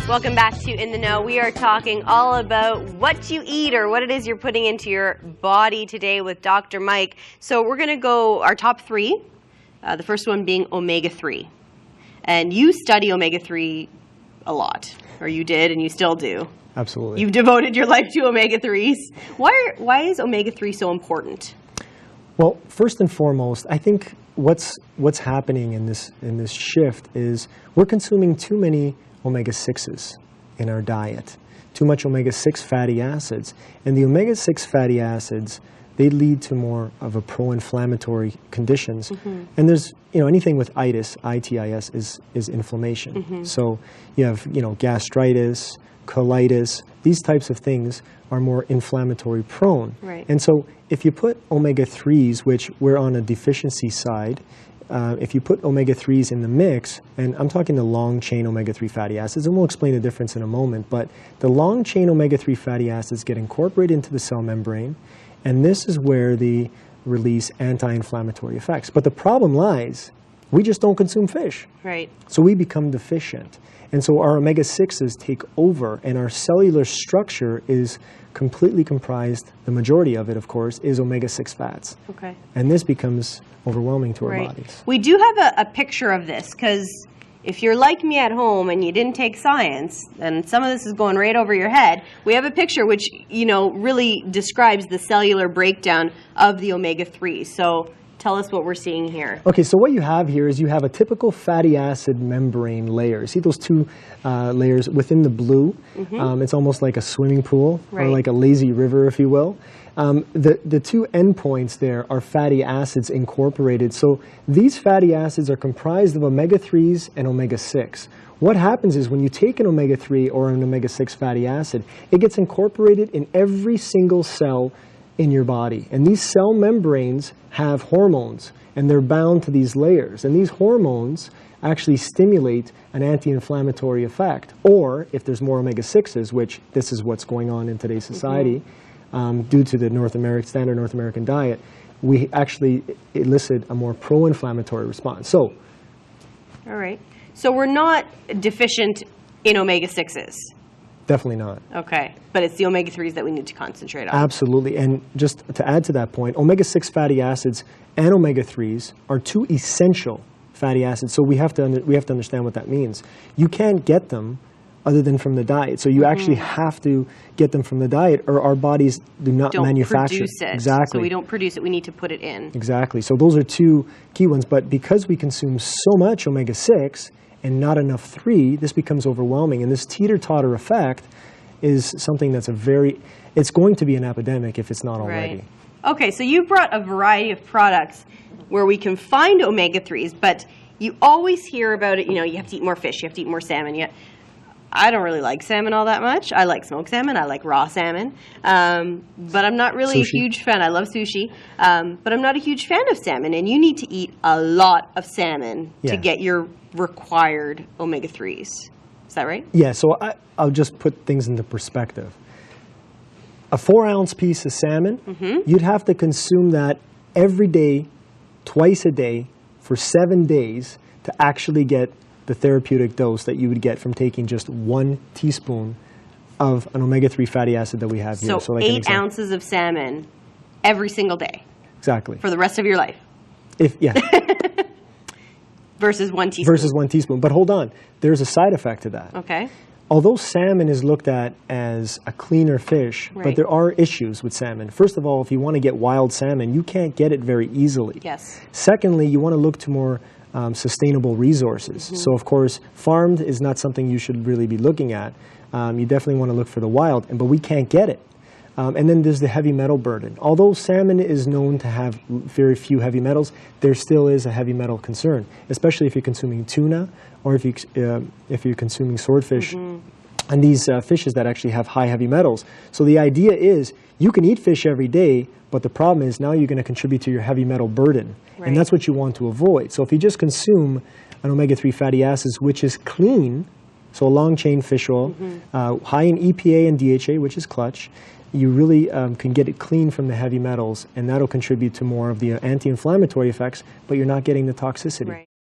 Welcome back to In the Know. We are talking all about what you eat or what it is you're putting into your body today with Dr. Mike. So we're going to go our top three, the first one being Omega-3. And you study Omega-3 a lot, or you did and you still do. Absolutely. You've devoted your life to Omega-3s. Why is Omega-3 so important? Well, first and foremost, I think what's happening in this shift is we're consuming too many omega-6s in our diet, too much omega-6 fatty acids. And the omega-6 fatty acids, they lead to more of a pro-inflammatory conditions. Mm-hmm. And there's, anything with itis, I-T-I-S, is inflammation. Mm-hmm. So you have, gastritis, colitis, these types of things are more inflammatory prone. Right. And so if you put omega-3s, which we're on a deficiency side, if you put omega-3s in the mix, and I'm talking the long-chain omega-3 fatty acids, and we'll explain the difference in a moment, but the long-chain omega-3 fatty acids get incorporated into the cell membrane, and this is where they release anti-inflammatory effects. But the problem lies, we just don't consume fish. Right. So we become deficient. And so our omega-6s take over, and our cellular structure is completely comprised, the majority of it, of course, is omega-6 fats. Okay. And this becomes overwhelming to our bodies. We do have a picture of this, because if you're like me at home and you didn't take science, and some of this is going right over your head, we have a picture which, really describes the cellular breakdown of the omega-3. So tell us what we're seeing here. Okay, so what you have here is you have a typical fatty acid membrane layer. See those two layers within the blue? Mm-hmm. It's almost like a swimming pool, right, or like a lazy river, if you will. The two endpoints there are fatty acids incorporated. So these fatty acids are comprised of omega-3s and omega-6. What happens is when you take an omega-3 or an omega-6 fatty acid, it gets incorporated in every single cell in your body. And these cell membranes have hormones, and they're bound to these layers. And these hormones actually stimulate an anti-inflammatory effect. Or if there's more omega-6s, which this is what's going on in today's society, due to the standard North American diet, we actually elicit a more pro-inflammatory response. So, all right. So we're not deficient in omega-6s. Definitely not. Okay, but it's the omega-3s that we need to concentrate on. Absolutely, and just to add to that point, omega-6 fatty acids and omega-3s are two essential fatty acids. So we have to understand what that means. You can't get them other than from the diet. So you actually have to get them from the diet, or our bodies do not manufacture produce it. Exactly. So we don't produce it. We need to put it in. Exactly. So those are two key ones. But because we consume so much omega-6 and not enough 3, this becomes overwhelming. And this teeter-totter effect is something that's it's going to be an epidemic if it's not already. Right. Okay, so you brought a variety of products where we can find omega-3s, but you always hear about it, you have to eat more fish, you have to eat more salmon. I don't really like salmon all that much. I like smoked salmon, I like raw salmon, but I'm not really a huge fan. I love sushi, but I'm not a huge fan of salmon, and you need to eat a lot of salmon to get your required omega-3s. Is that right? Yeah, so I'll just put things into perspective. A 4-ounce piece of salmon, you'd have to consume that every day, twice a day, for 7 days to actually get the therapeutic dose that you would get from taking just 1 teaspoon of an omega-3 fatty acid that we have here. So like 8 ounces of salmon every single day. Exactly. For the rest of your life. Versus 1 teaspoon. Versus 1 teaspoon. But hold on, there's a side effect to that. Okay. Although salmon is looked at as a cleaner fish, but there are issues with salmon. First of all, if you want to get wild salmon, you can't get it very easily. Yes. Secondly, you want to look to more sustainable resources. So of course, farmed is not something you should really be looking at. You definitely want to look for the wild, but we can't get it. And then there's the heavy metal burden. Although salmon is known to have very few heavy metals, there still is a heavy metal concern, especially if you're consuming tuna or if you're consuming swordfish and these fishes that actually have high heavy metals. So the idea is you can eat fish every day, but the problem is now you're going to contribute to your heavy metal burden. Right. And that's what you want to avoid. So if you just consume an omega-3 fatty acids, which is clean, so a long-chain fish oil, high in EPA and DHA, which is clutch, you really can get it clean from the heavy metals, and that'll contribute to more of the anti-inflammatory effects, but you're not getting the toxicity. Right.